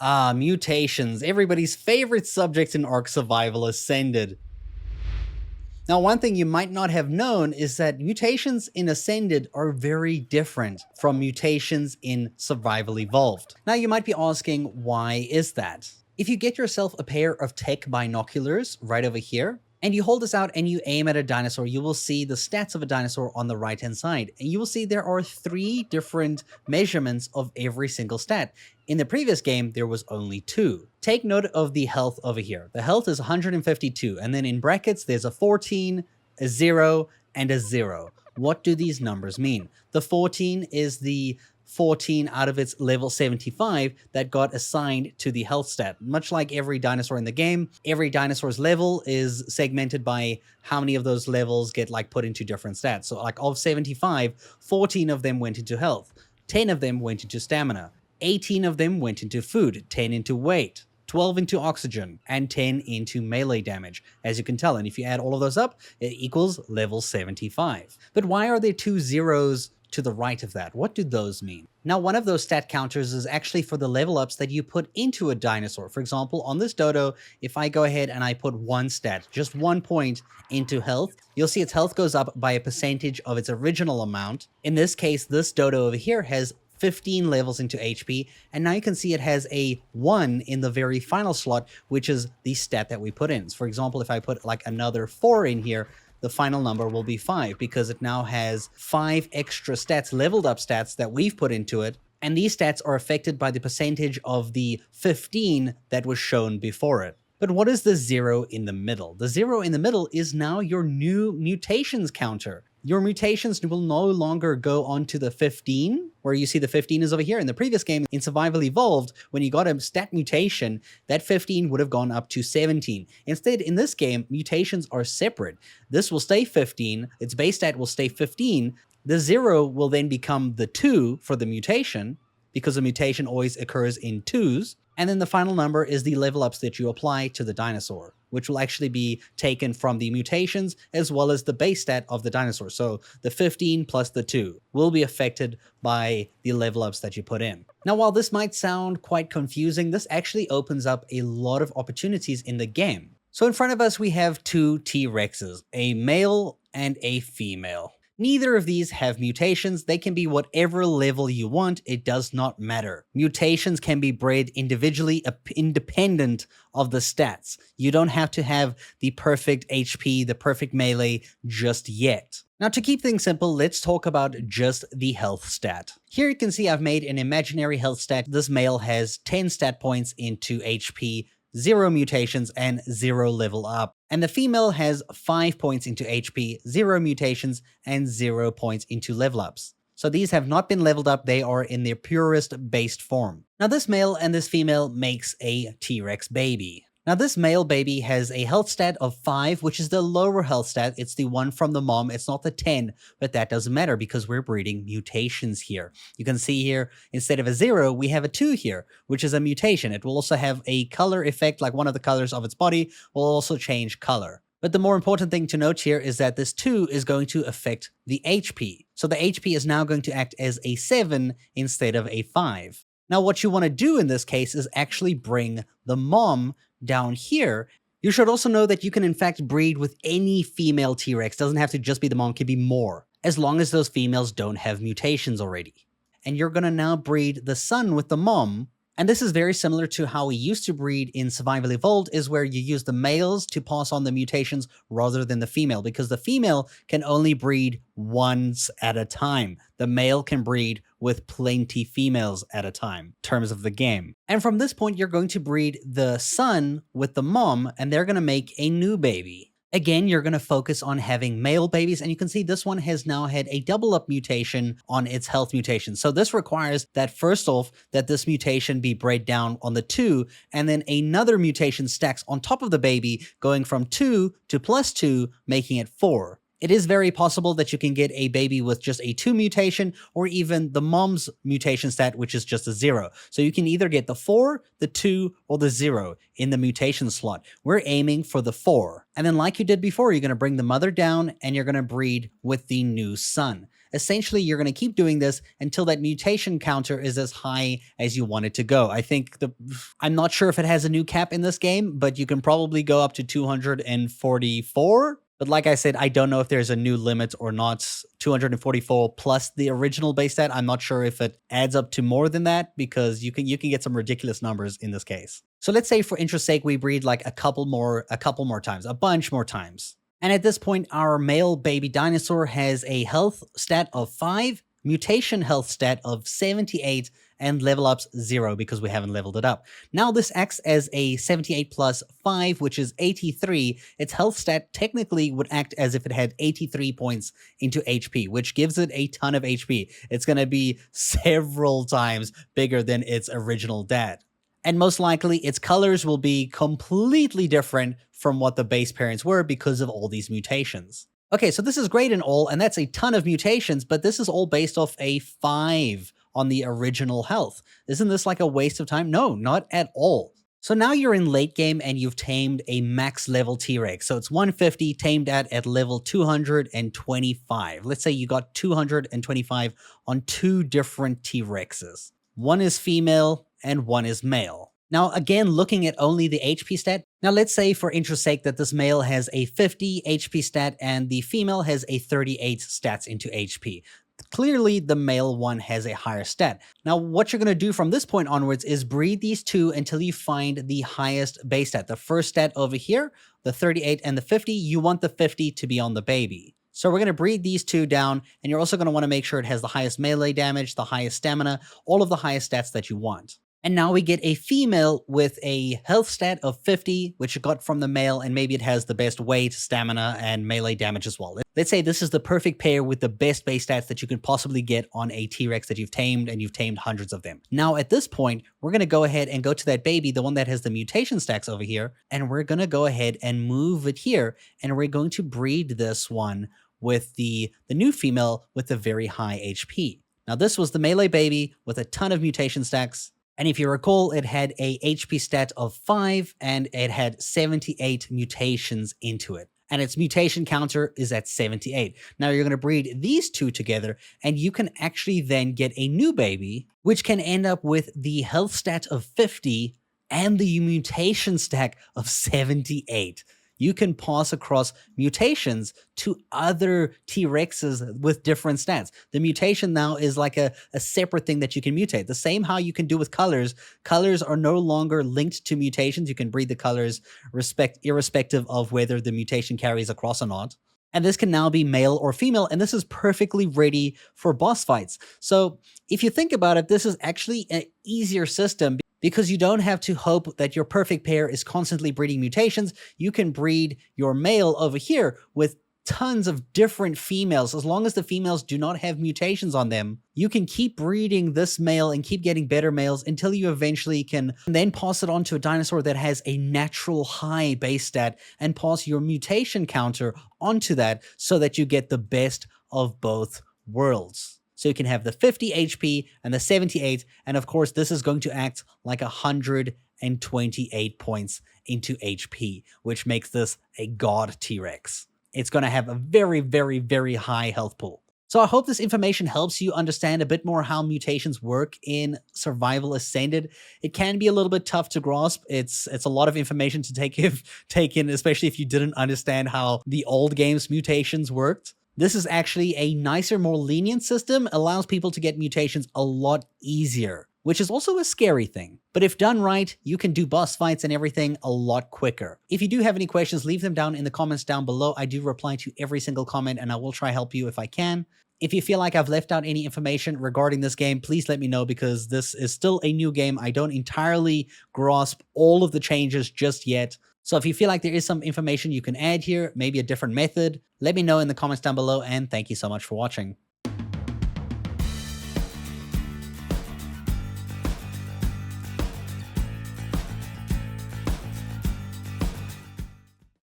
Ah, mutations, everybody's favorite subject in Ark Survival Ascended. Now, one thing you might not have known is that mutations in Ascended are very different from mutations in Survival Evolved. Now, you might be asking, why is that? If you get yourself a pair of tech binoculars right over here, and you hold this out and you aim at a dinosaur, you will see the stats of a dinosaur on the right-hand side. And you will see there are 3 different measurements of every single stat. In the previous game, there was only 2. Take note of the health over here. The health is 152, and then in brackets, there's a 14, a 0, and a 0. What do these numbers mean? The 14 is the 14 out of its level 75 that got assigned to the health stat. Much like every dinosaur in the game, every dinosaur's level is segmented by how many of those levels get put into different stats. So of 75, 14 of them went into health, 10 of them went into stamina, 18 of them went into food, 10 into weight, 12 into oxygen, and 10 into melee damage, as you can tell. And if you add all of those up, it equals level 75. But why are there 2 zeros to the right of that? What do those mean? Now, one of those stat counters is actually for the level ups that you put into a dinosaur. For example, on this dodo, if I go ahead and I put 1 stat, just 1 point into health, you'll see its health goes up by a percentage of its original amount. In this case, this dodo over here has 15 levels into HP, and now you can see it has a 1 in the very final slot, which is the stat that we put in. So for example, if I put another 4 in here, the final number will be 5 because it now has 5 extra stats, leveled up stats that we've put into it. And these stats are affected by the percentage of the 15 that was shown before it. But what is the 0 in the middle? The 0 in the middle is now your new mutations counter. Your mutations will no longer go on to the 15, where you see the 15 is over here. In the previous game, in Survival Evolved, when you got a stat mutation, that 15 would have gone up to 17. Instead, in this game, mutations are separate. This will stay 15, its base stat will stay 15, the 0 will then become the 2 for the mutation, because a mutation always occurs in 2s, and then the final number is the level ups that you apply to the dinosaur, which will actually be taken from the mutations as well as the base stat of the dinosaur. So the 15 plus the 2 will be affected by the level ups that you put in. Now, while this might sound quite confusing, this actually opens up a lot of opportunities in the game. So in front of us, we have 2 T-Rexes, a male and a female. Neither of these have mutations. They can be whatever level you want. It does not matter. Mutations can be bred individually, independent of the stats. You don't have to have the perfect HP, the perfect melee just yet. Now, to keep things simple, let's talk about just the health stat. Here you can see I've made an imaginary health stat. This male has 10 stat points into HP, 0 mutations, and 0 level up. And the female has 5 points into HP, 0 mutations, and 0 points into level ups. So these have not been leveled up, they are in their purest based form. Now this male and this female makes a T-Rex baby. Now this male baby has a health stat of 5, which is the lower health stat. It's the one from the mom. It's not the 10, but that doesn't matter because we're breeding mutations here. You can see here, instead of a 0, we have a 2 here, which is a mutation. It will also have a color effect, like one of the colors of its body will also change color. But the more important thing to note here is that this 2 is going to affect the HP. So the HP is now going to act as a 7 instead of a 5. Now what you want to do in this case is actually bring the mom down here. You should also know that you can in fact breed with any female T-Rex. Doesn't have to just be the mom, can be more, as long as those females don't have mutations already. And you're going to now breed the son with the mom. And this is very similar to how we used to breed in Survival Evolved, is where you use the males to pass on the mutations rather than the female, because the female can only breed once at a time. The male can breed with plenty females at a time, in terms of the game. And from this point, you're going to breed the son with the mom, and they're going to make a new baby. Again, you're going to focus on having male babies, and you can see this one has now had a double up mutation on its health mutation. So this requires that first off, that this mutation be bred down on the 2, and then another mutation stacks on top of the baby, going from 2 to +2, making it 4. It is very possible that you can get a baby with just a 2 mutation, or even the mom's mutation stat, which is just a 0. So you can either get the 4, the 2, or the 0 in the mutation slot. We're aiming for the 4. And then like you did before, you're going to bring the mother down and you're going to breed with the new son. Essentially, you're going to keep doing this until that mutation counter is as high as you want it to go. I'm not sure if it has a new cap in this game, but you can probably go up to 244. But like I said, I don't know if there's a new limit or not. 244 plus the original base stat. I'm not sure if it adds up to more than that, because you can get some ridiculous numbers in this case. So let's say for interest's sake, we breed like a couple more times, a bunch more times. And at this point, our male baby dinosaur has a health stat of 5, mutation health stat of 78, and level ups 0 because we haven't leveled it up. Now this acts as a 78 plus 5, which is 83. Its health stat technically would act as if it had 83 points into HP, which gives it a ton of HP. It's going to be several times bigger than its original dad. And most likely its colors will be completely different from what the base parents were because of all these mutations. Okay, so this is great and all, and that's a ton of mutations, but this is all based off a 5 on the original health. Isn't this like a waste of time? No, not at all. So now you're in late game and you've tamed a max level T-Rex. So it's 150 tamed at level 225. Let's say you got 225 on 2 different T-Rexes. One is female and one is male. Now, again, looking at only the HP stat. Now, let's say for interest's sake that this male has a 50 HP stat and the female has a 38 stats into HP. Clearly, the male one has a higher stat. Now, what you're going to do from this point onwards is breed these two until you find the highest base stat. The first stat over here, the 38 and the 50, you want the 50 to be on the baby. So we're going to breed these two down, and you're also going to want to make sure it has the highest melee damage, the highest stamina, all of the highest stats that you want. And now we get a female with a health stat of 50, which you got from the male, and maybe it has the best weight, stamina, and melee damage as well. Let's say this is the perfect pair with the best base stats that you could possibly get on a T-Rex that you've tamed, and you've tamed hundreds of them. Now at this point, we're going to go ahead and go to that baby, the one that has the mutation stacks over here, and we're going to go ahead and move it here, and we're going to breed this one with the new female with the very high HP. Now this was the melee baby with a ton of mutation stacks. And if you recall, it had a HP stat of 5 and it had 78 mutations into it. And its mutation counter is at 78. Now you're going to breed these two together and you can actually then get a new baby, which can end up with the health stat of 50 and the mutation stack of 78. You can pass across mutations to other T-Rexes with different stats. The mutation now is like a separate thing that you can mutate. The same how you can do with colors. Colors are no longer linked to mutations. You can breed the colors irrespective of whether the mutation carries across or not. And this can now be male or female, and this is perfectly ready for boss fights. So if you think about it, this is actually an easier system because you don't have to hope that your perfect pair is constantly breeding mutations. You can breed your male over here with tons of different females. As long as the females do not have mutations on them, you can keep breeding this male and keep getting better males until you eventually can then pass it on to a dinosaur that has a natural high base stat and pass your mutation counter onto that so that you get the best of both worlds. So you can have the 50 HP and the 78, and of course this is going to act like 128 points into HP, which makes this a god T-Rex. It's going to have a very, very, very high health pool. So I hope this information helps you understand a bit more how mutations work in Survival Ascended. It can be a little bit tough to grasp. It's a lot of information to take in, especially if you didn't understand how the old game's mutations worked. This is actually a nicer, more lenient system, allows people to get mutations a lot easier, which is also a scary thing. But if done right, you can do boss fights and everything a lot quicker. If you do have any questions, leave them down in the comments down below. I do reply to every single comment and I will try help you if I can. If you feel like I've left out any information regarding this game, please let me know because this is still a new game. I don't entirely grasp all of the changes just yet. So if you feel like there is some information you can add here, maybe a different method, let me know in the comments down below, and thank you so much for watching.